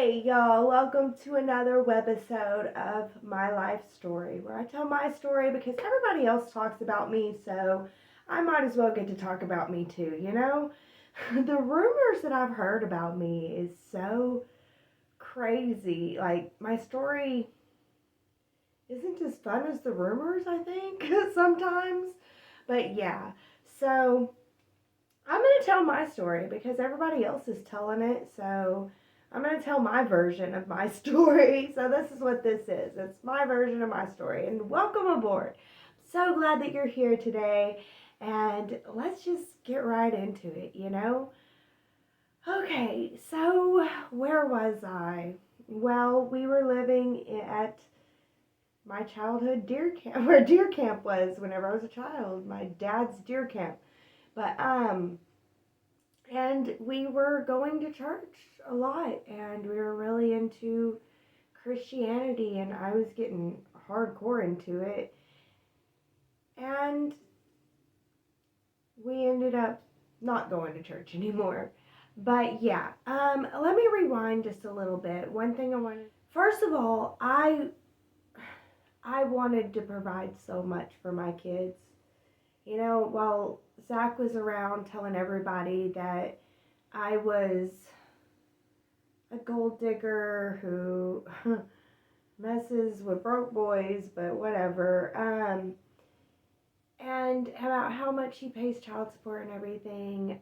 Hey y'all, welcome to another webisode of My Life Story, where I tell my story because everybody else talks about me, so I might as well get to talk about me too, you know? The rumors that I've heard about me is so crazy. Like, my story isn't as fun as the rumors, I think, sometimes. But yeah, so I'm going to tell my story because everybody else is telling it, so I'm going to tell my version of my story. So this is what this is. It's my version of my story. And welcome aboard. So glad that you're here today. And let's just get right into it, you know? Okay, so where was I? Well, we were living at my childhood deer camp, where deer camp was whenever I was a child, my dad's deer camp. But and we were going to church a lot, and we were really into Christianity, and I was getting hardcore into it. And we ended up not going to church anymore. But yeah, let me rewind just a little bit. One thing I wanted, first of all, I wanted to provide so much for my kids. You know, while Zach was around telling everybody that I was a gold digger who messes with broke boys, but whatever. And about how much he pays child support and everything.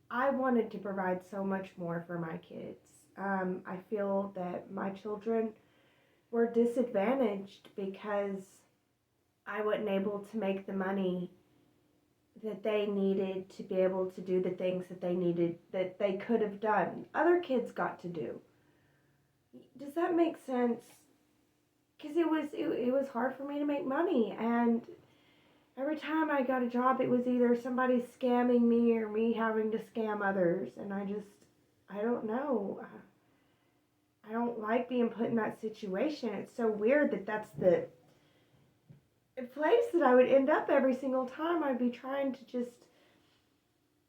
I wanted to provide so much more for my kids. I feel that my children were disadvantaged because I wasn't able to make the money that they needed to be able to do the things that they needed, that they could have done. Other kids got to do. Does that make sense? Because it was hard for me to make money, and every time I got a job, it was either somebody scamming me or me having to scam others, and I don't know. I don't like being put in that situation. It's so weird that that's the place that I would end up every single time. I'd be trying to just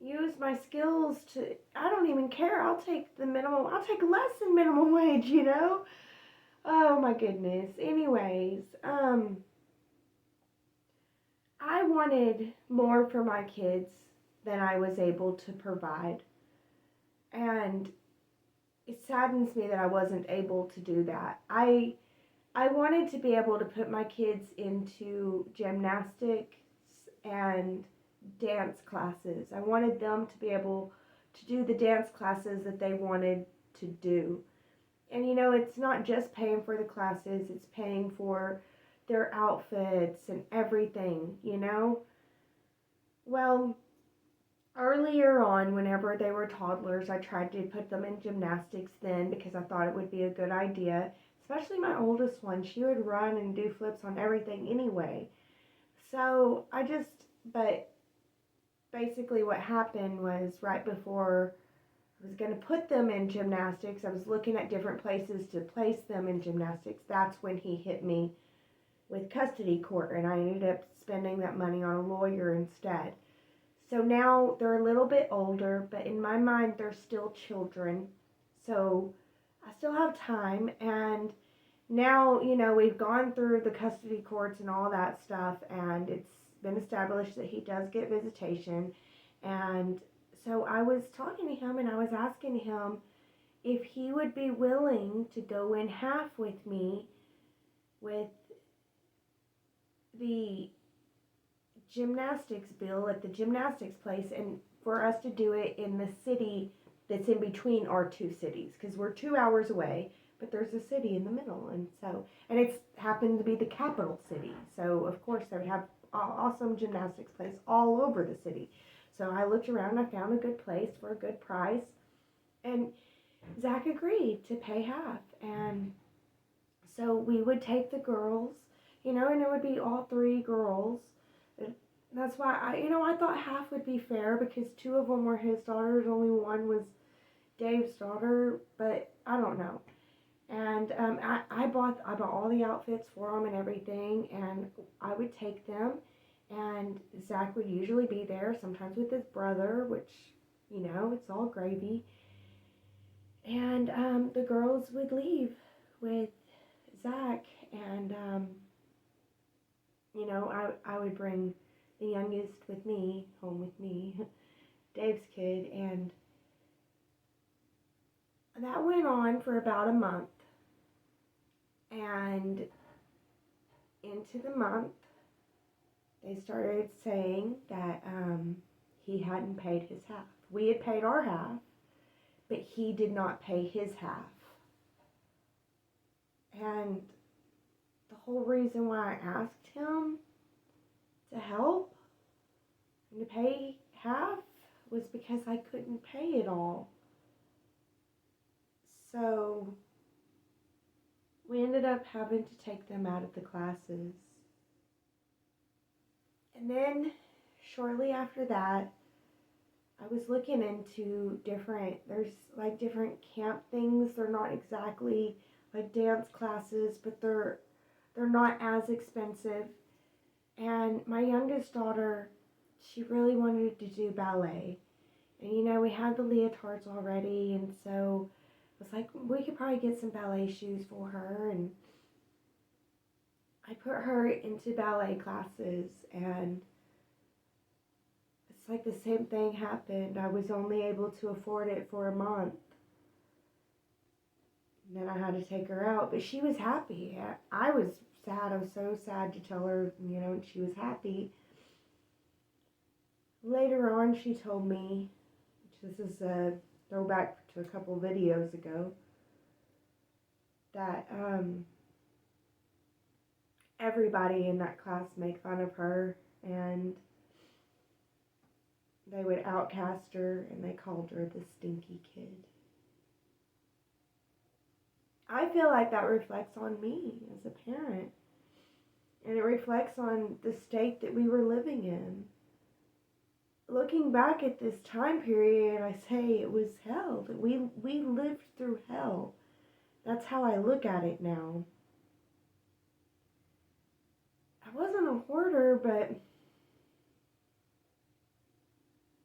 use my skills to, I don't even care. I'll take less than minimum wage, you know? Oh my goodness. Anyways, I wanted more for my kids than I was able to provide. And it saddens me that I wasn't able to do that. I wanted to be able to put my kids into gymnastics and dance classes. I wanted them to be able to do the dance classes that they wanted to do. And you know, it's not just paying for the classes, it's paying for their outfits and everything, you know? Well, earlier on, whenever they were toddlers, I tried to put them in gymnastics then because I thought it would be a good idea. Especially my oldest one, she would run and do flips on everything anyway. So but basically what happened was right before I was going to put them in gymnastics, I was looking at different places to place them in gymnastics. That's when he hit me with custody court, and I ended up spending that money on a lawyer instead. So now they're a little bit older, but in my mind, they're still children. So I still have time. And now, you know, we've gone through the custody courts and all that stuff, and it's been established that he does get visitation. And so I was talking to him and I was asking him if he would be willing to go in half with me with the gymnastics bill at the gymnastics place, and for us to do it in the city that's in between our two cities, because we're 2 hours away, but there's a city in the middle. And it's happened to be the capital city, so of course they would have awesome gymnastics place all over the city. So I looked around and I found a good place for a good price, and Zach agreed to pay half. And so we would take the girls, you know, and it would be all three girls. That's why I thought half would be fair because two of them were his daughters, only one was Dave's daughter, but I don't know. And I bought all the outfits for them and everything, and I would take them, and Zach would usually be there, sometimes with his brother, which, you know, it's all gravy. And the girls would leave with Zach, and I would bring the youngest with me, home with me, Dave's kid, and that went on for about a month. And into the month, they started saying that he hadn't paid his half. We had paid our half, but he did not pay his half. And the whole reason why I asked him to help and to pay half was because I couldn't pay it all. So we ended up having to take them out of the classes. And then shortly after that, I was looking into there's like different camp things. They're not exactly like dance classes, but they're not as expensive. And my youngest daughter, she really wanted to do ballet. And we had the leotards already, and so I was like, we could probably get some ballet shoes for her. And I put her into ballet classes, and it's like the same thing happened. I was only able to afford it for a month. And then I had to take her out, but she was happy. I was sad. I was so sad to tell her, she was happy. Later on, she told me, which this is a throwback to a couple videos ago, that everybody in that class made fun of her, and they would outcast her, and they called her the stinky kid. I feel like that reflects on me as a parent, and it reflects on the state that we were living in. Looking back at this time period, I say it was hell. That we lived through hell. That's how I look at it now. I wasn't a hoarder, but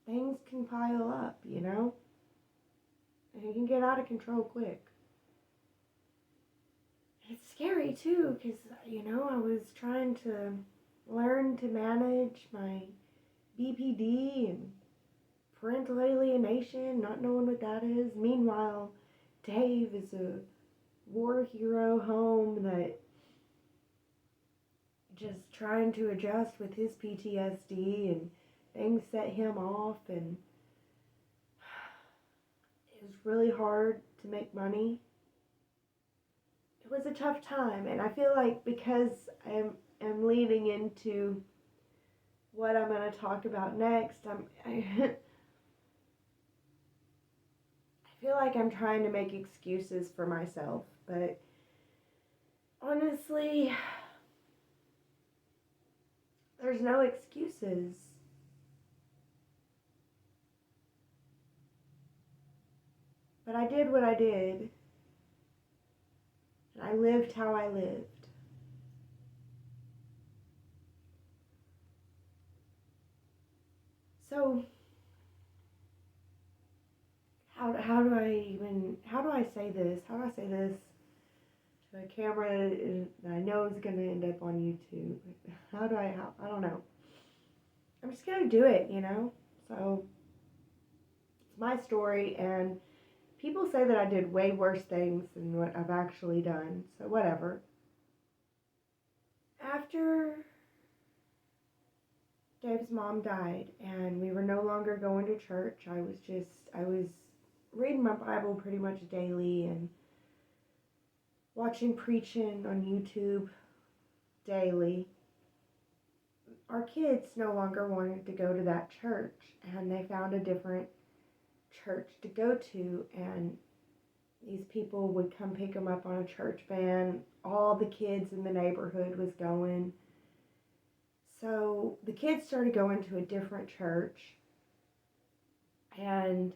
things can pile up, and it can get out of control quick. It's scary too, because I was trying to learn to manage my BPD and parental alienation, not knowing what that is. Meanwhile, Dave is a war hero home that just trying to adjust with his PTSD, and things set him off, and it was really hard to make money. It was a tough time, and I feel like because I'm leading into what I'm going to talk about next, I feel like I'm trying to make excuses for myself, but honestly, there's no excuses. But I did what I did, and I lived how I lived. So, how do I say this? How do I say this to a camera that I know is going to end up on YouTube? I don't know. I'm just going to do it, So, it's my story, and people say that I did way worse things than what I've actually done, so whatever. After Dave's mom died and we were no longer going to church, I was reading my Bible pretty much daily and watching preaching on YouTube daily. Our kids no longer wanted to go to that church, and they found a different church to go to, and these people would come pick them up on a church van. All the kids in the neighborhood was going. So the kids started going to a different church, and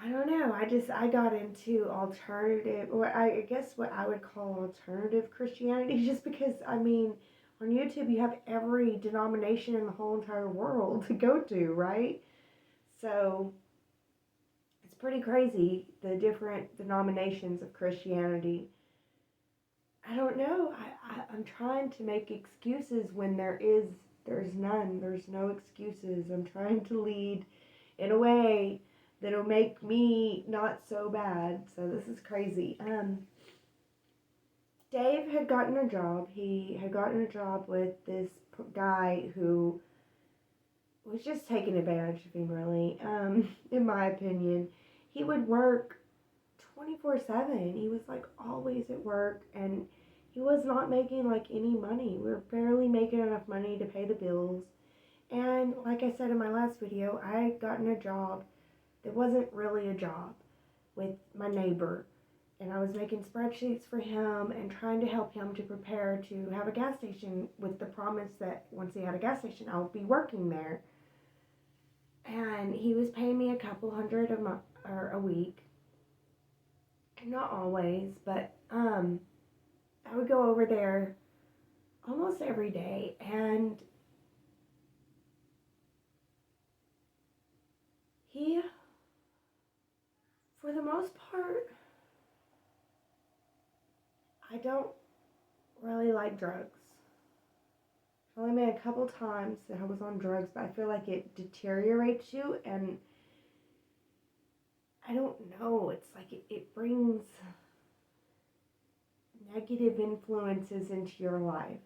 I don't know, I got into alternative, or I guess what I would call alternative Christianity, just because, on YouTube you have every denomination in the whole entire world to go to, right? So it's pretty crazy, the different denominations of Christianity. I don't know. I'm trying to make excuses when there's none. There's no excuses. I'm trying to lead in a way that'll make me not so bad. So this is crazy. Dave had gotten a job. He had gotten a job with this guy who was just taking advantage of him, really, in my opinion. He would work 24/7. He was like always at work, and he was not making like any money. We were barely making enough money to pay the bills. And like I said in my last video, I had gotten a job that wasn't really a job with my neighbor. And I was making spreadsheets for him and trying to help him to prepare to have a gas station with the promise that once he had a gas station, I would be working there. And he was paying me a couple hundred a week. Not always, but I would go over there almost every day, and he, for the most part, I don't really like drugs. I've only made a couple times that I was on drugs, but I feel like it deteriorates you, and I don't know, it's like it brings negative influences into your life.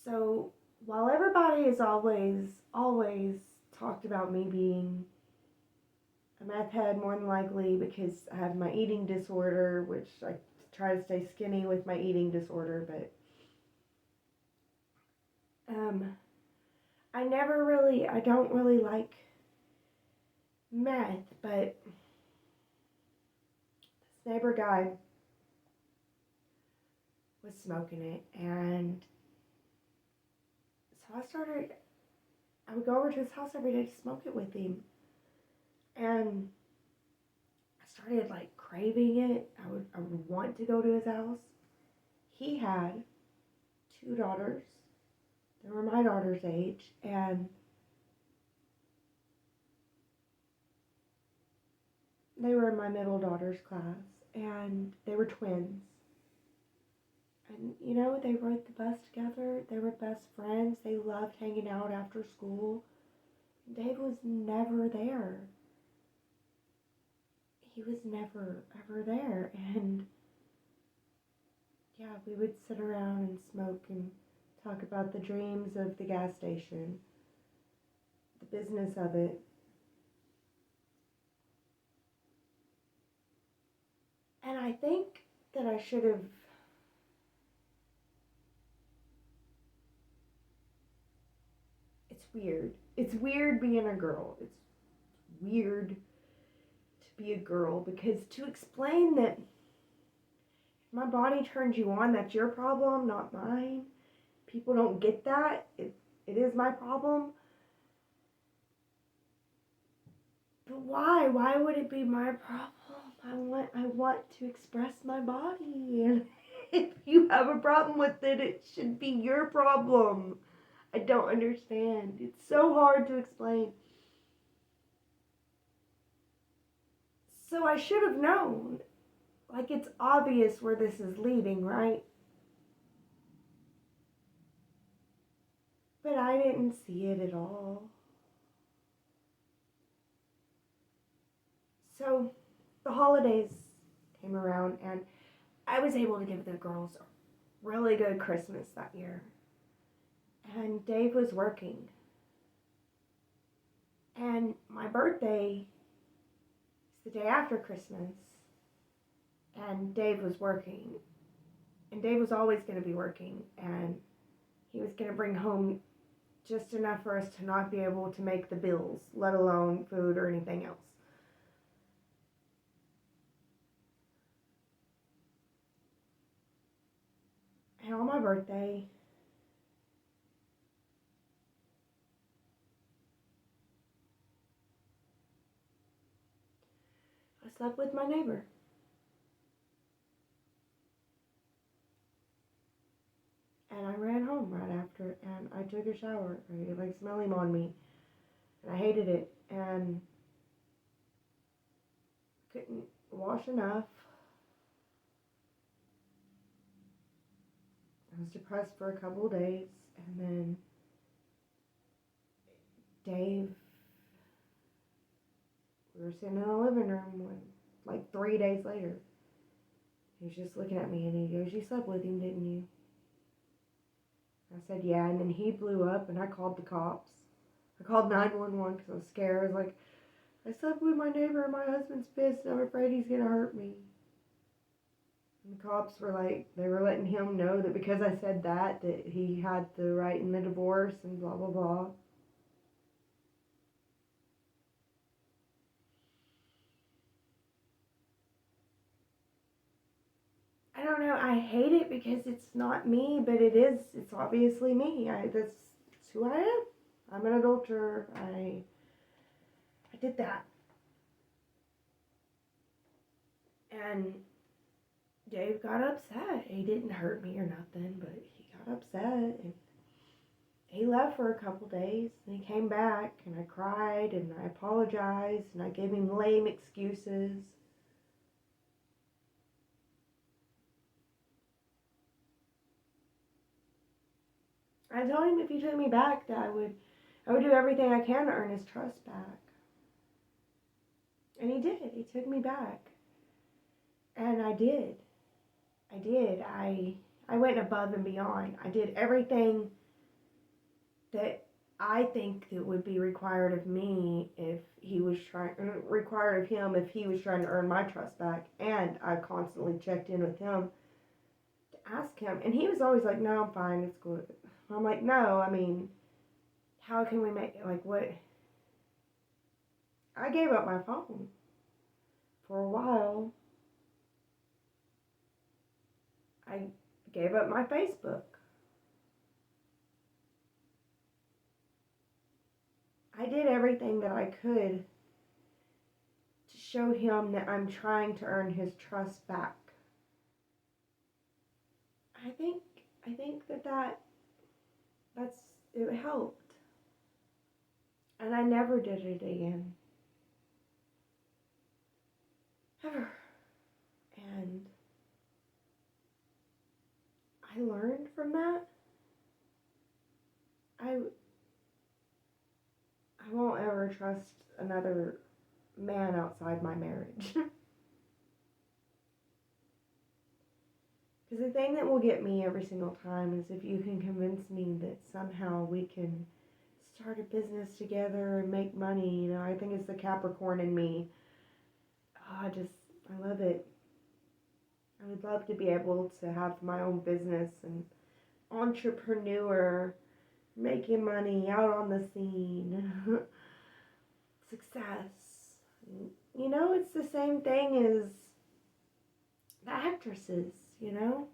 So while everybody has always talked about me being a meth head, more than likely because I have my eating disorder, which I try to stay skinny with my eating disorder, but I don't really like meth, but this neighbor guy was smoking it, and so I would go over to his house every day to smoke it with him, and I started like craving it. I would want to go to his house. He had 2 daughters. They were my daughter's age, and they were in my middle daughter's class, and they were twins. And you know, they rode the bus together. They were best friends. They loved hanging out after school. Dave was never there. He was never, ever there. And yeah, we would sit around and smoke and talk about the dreams of the gas station, the business of it. And I think that I should have weird. It's weird being a girl. It's weird to be a girl because to explain that if my body turns you on, that's your problem, not mine. People don't get that. It is my problem. But why? Why would it be my problem? I want to express my body. And if you have a problem with it, it should be your problem. I don't understand. It's so hard to explain. So I should have known. Like, it's obvious where this is leading, right? But I didn't see it at all. So the holidays came around, and I was able to give the girls a really good Christmas that year. And Dave was working. And my birthday is the day after Christmas. And Dave was working. And Dave was always going to be working. And he was going to bring home just enough for us to not be able to make the bills, let alone food or anything else. And on my birthday, I slept with my neighbor. And I ran home right after, and I took a shower. I like smell him on me. And I hated it. And couldn't wash enough. I was depressed for a couple of days. And then Dave, we were sitting in the living room when, like 3 days later. He was just looking at me and he goes, "You slept with him, didn't you?" I said, "Yeah." And then he blew up and I called the cops. I called 911 because I was scared. I was like, "I slept with my neighbor and my husband's pissed and I'm afraid he's going to hurt me." And the cops were like, they were letting him know that because I said that he had the right in the divorce and blah, blah, blah. I don't know. I hate it because it's not me, but it is. It's obviously me. That's who I am. I'm an adulterer. I did that. And Dave got upset. He didn't hurt me or nothing, but he got upset. And he left for a couple days. And he came back, and I cried, and I apologized, and I gave him lame excuses. I told him if he took me back, that I would do everything I can to earn his trust back. And he did. He took me back. And I did. I went above and beyond. I did everything that I think that would be required of me if he was required of him if he was trying to earn my trust back. And I constantly checked in with him to ask him. And he was always like, "No, I'm fine. It's good." I'm like, "No, I mean, how can we make, like, what?" I gave up my phone for a while. I gave up my Facebook. I did everything that I could to show him that I'm trying to earn his trust back. I think that's it helped. And I never did it again. Ever. And I learned from that. I won't ever trust another man outside my marriage. Because the thing that will get me every single time is if you can convince me that somehow we can start a business together and make money. You know, I think it's the Capricorn in me. Oh, I love it. I would love to be able to have my own business and entrepreneur, making money, out on the scene, success. You know, it's the same thing as the actresses, you know?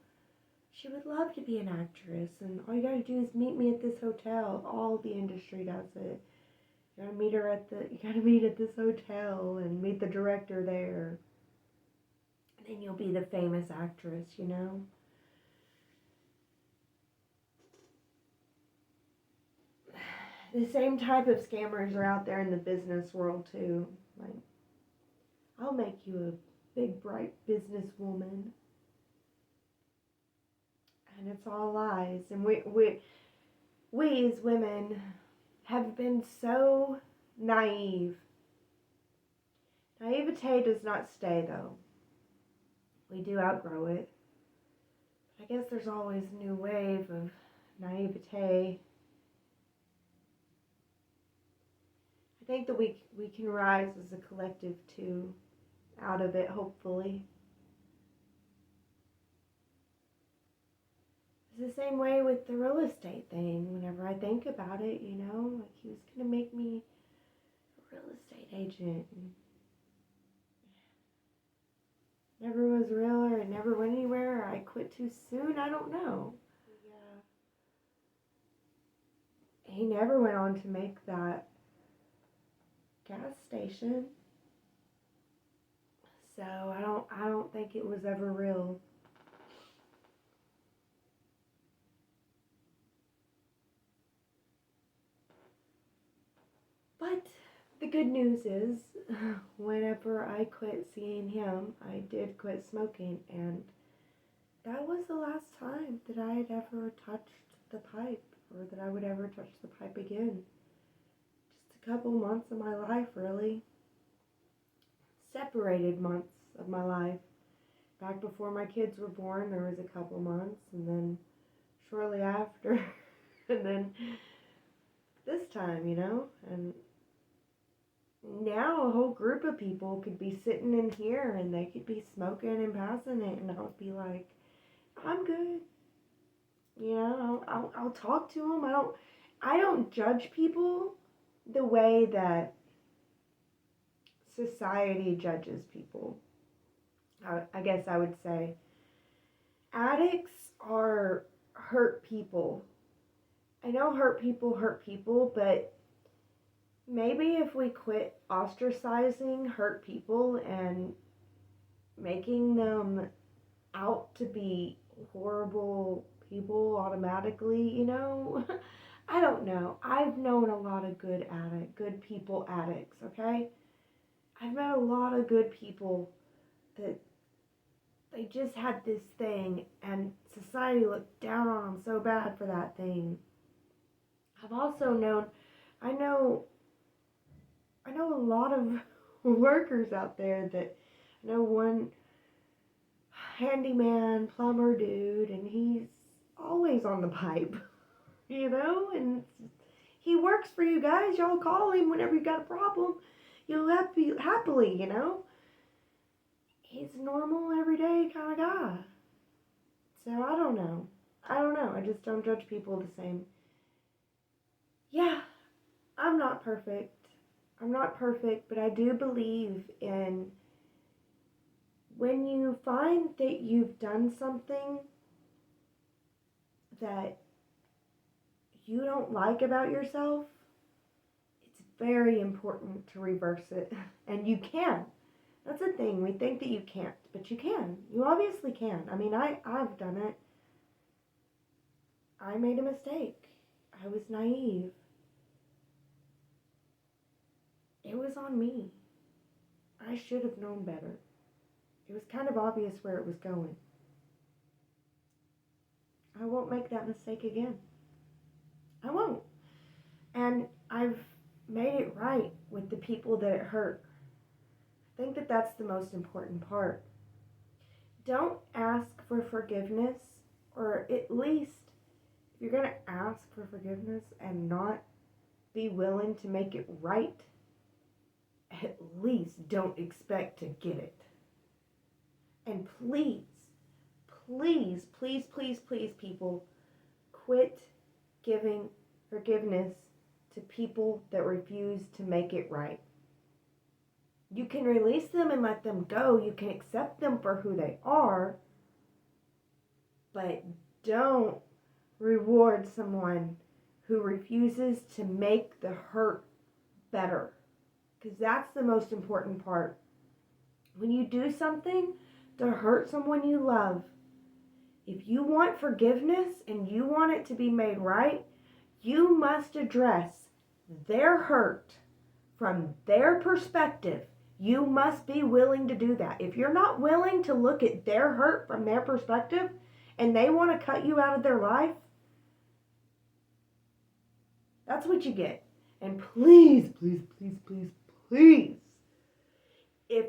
She would love to be an actress, and all you gotta do is meet me at this hotel. All the industry does it. You gotta meet at this hotel and meet the director there. And then you'll be the famous actress, you know? The same type of scammers are out there in the business world too. Like, "I'll make you a big, bright businesswoman." And it's all lies. And we as women have been so naive. Naivete does not stay, though. We do outgrow it. But I guess there's always a new wave of naivete. I think that we can rise as a collective, too, out of it, hopefully. It's the same way with the real estate thing. Whenever I think about it, you know, like he was going to make me a real estate agent. And never was real, or it never went anywhere, or I quit too soon. I don't know. Yeah. He never went on to make that gas station. So I don't think it was ever real. But good news is, whenever I quit seeing him, I did quit smoking, and that was the last time that I had ever touched the pipe, or that I would ever touch the pipe again. Just a couple months of my life, really. Separated months of my life. Back before my kids were born, there was a couple months, and then shortly after, and then this time, and now a whole group of people could be sitting in here, and they could be smoking and passing it, and I'll be like, I'm good. I'll talk to them. I don't judge people the way that society judges people. I guess I would say addicts are hurt people. I know hurt people, but maybe if we quit ostracizing hurt people and making them out to be horrible people automatically, I don't know. I've known a lot of good people addicts, okay? I've met a lot of good people that they just had this thing and society looked down on them so bad for that thing. I've also I know a lot of workers out there that, I know one handyman, plumber dude, and he's always on the pipe, and he works for you guys. Y'all call him whenever you got a problem. You'll happily, He's a normal, everyday kind of guy. So I don't know. I just don't judge people the same. Yeah, I'm not perfect, but I do believe in when you find that you've done something that you don't like about yourself, it's very important to reverse it. And you can. That's the thing. We think that you can't, but you can. You obviously can. I mean, I've done it. I made a mistake. I was naive. It was on me. I should have known better. It was kind of obvious where it was going. I won't make that mistake again. I won't. And I've made it right with the people that it hurt. I think that that's the most important part. Don't ask for forgiveness, or at least if you're going to ask for forgiveness and not be willing to make it right, at least don't expect to get it. And please, people, quit giving forgiveness to people that refuse to make it right. You can release them and let them go. You can accept them for who they are, but don't reward someone who refuses to make the hurt better, because that's the most important part. When you do something to hurt someone you love, if you want forgiveness and you want it to be made right, you must address their hurt from their perspective. You must be willing to do that. If you're not willing to look at their hurt from their perspective and they want to cut you out of their life, that's what you get. And please, if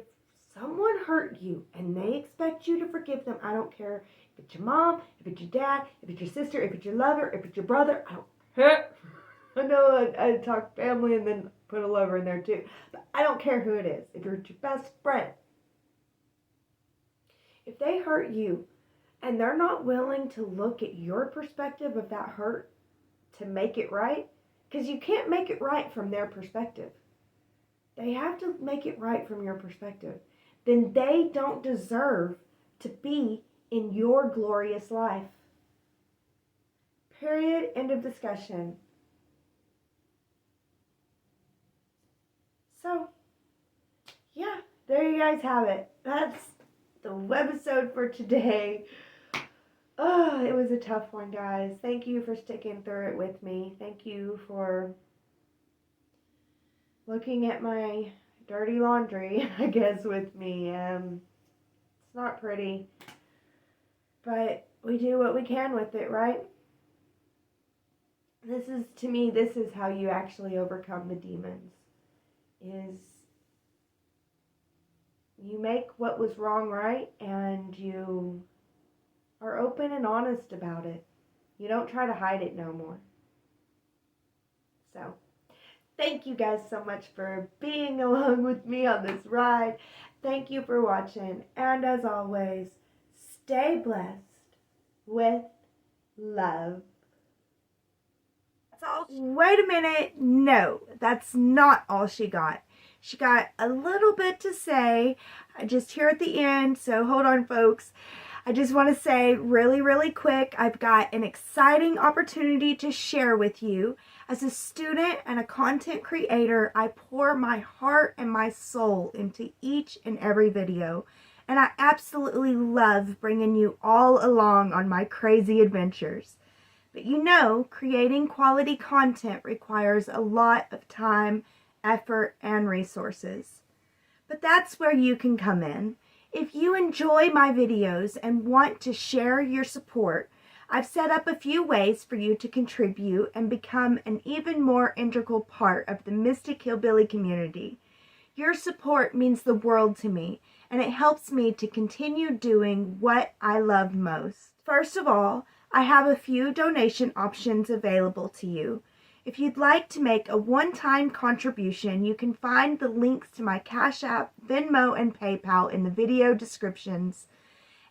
someone hurt you and they expect you to forgive them, I don't care if it's your mom, if it's your dad, if it's your sister, if it's your lover, if it's your brother, I don't care. I know I talk family and then put a lover in there too. But I don't care who it is. If you're your best friend, if they hurt you and they're not willing to look at your perspective of that hurt to make it right, because you can't make it right from their perspective. They have to make it right from your perspective. Then they don't deserve to be in your glorious life. Period. End of discussion. So, yeah, there you guys have it. That's the webisode for today. Oh, it was a tough one, guys. Thank you for sticking through it with me. Thank you for looking at my dirty laundry, I guess, with me. It's not pretty, but we do what we can with it, right? To me, this is how you actually overcome the demons, is you make what was wrong right, and you are open and honest about it. You don't try to hide it no more. So, thank you guys so much for being along with me on this ride. Thank you for watching. And as always, stay blessed with love. That's all. Wait a minute. No, that's not all she got. She got a little bit to say just here at the end. So hold on, folks. I just want to say really, really quick, I've got an exciting opportunity to share with you. As a student and a content creator, I pour my heart and my soul into each and every video. And I absolutely love bringing you all along on my crazy adventures. But you know, creating quality content requires a lot of time, effort, and resources. But that's where you can come in. If you enjoy my videos and want to share your support, I've set up a few ways for you to contribute and become an even more integral part of the Mystic Hillbilly community. Your support means the world to me, and it helps me to continue doing what I love most. First of all, I have a few donation options available to you. If you'd like to make a one-time contribution, you can find the links to my Cashapp, Venmo, and PayPal in the video descriptions.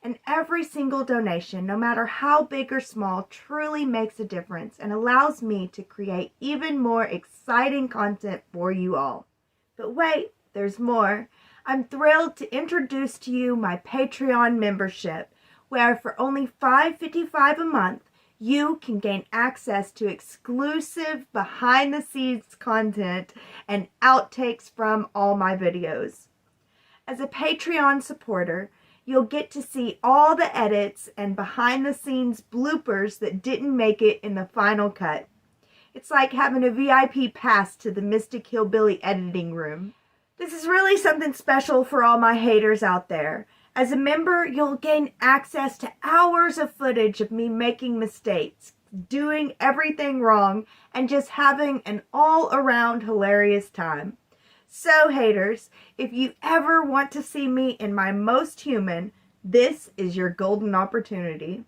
And every single donation, no matter how big or small, truly makes a difference and allows me to create even more exciting content for you all. But wait, there's more. I'm thrilled to introduce to you my Patreon membership, where for only $5.55 a month, you can gain access to exclusive behind-the-scenes content and outtakes from all my videos. As a Patreon supporter, you'll get to see all the edits and behind-the-scenes bloopers that didn't make it in the final cut. It's like having a VIP pass to the Mystic Hillbilly editing room. This is really something special for all my haters out there. As a member, you'll gain access to hours of footage of me making mistakes, doing everything wrong, and just having an all-around hilarious time. So, haters, if you ever want to see me in my most human, this is your golden opportunity.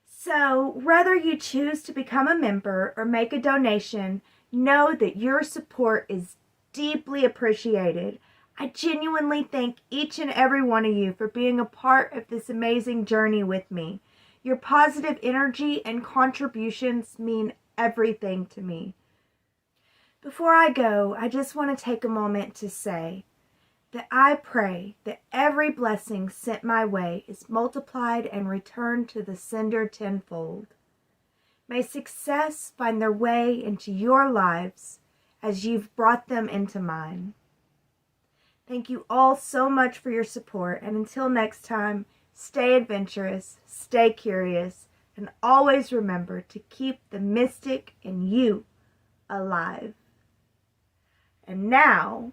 So, whether you choose to become a member or make a donation, know that your support is deeply appreciated. I genuinely thank each and every one of you for being a part of this amazing journey with me. Your positive energy and contributions mean everything to me. Before I go, I just want to take a moment to say that I pray that every blessing sent my way is multiplied and returned to the sender tenfold. May success find their way into your lives as you've brought them into mine. Thank you all so much for your support, and until next time, stay adventurous, stay curious, and always remember to keep the mystic in you alive. And now,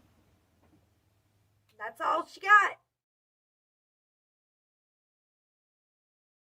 that's all she got.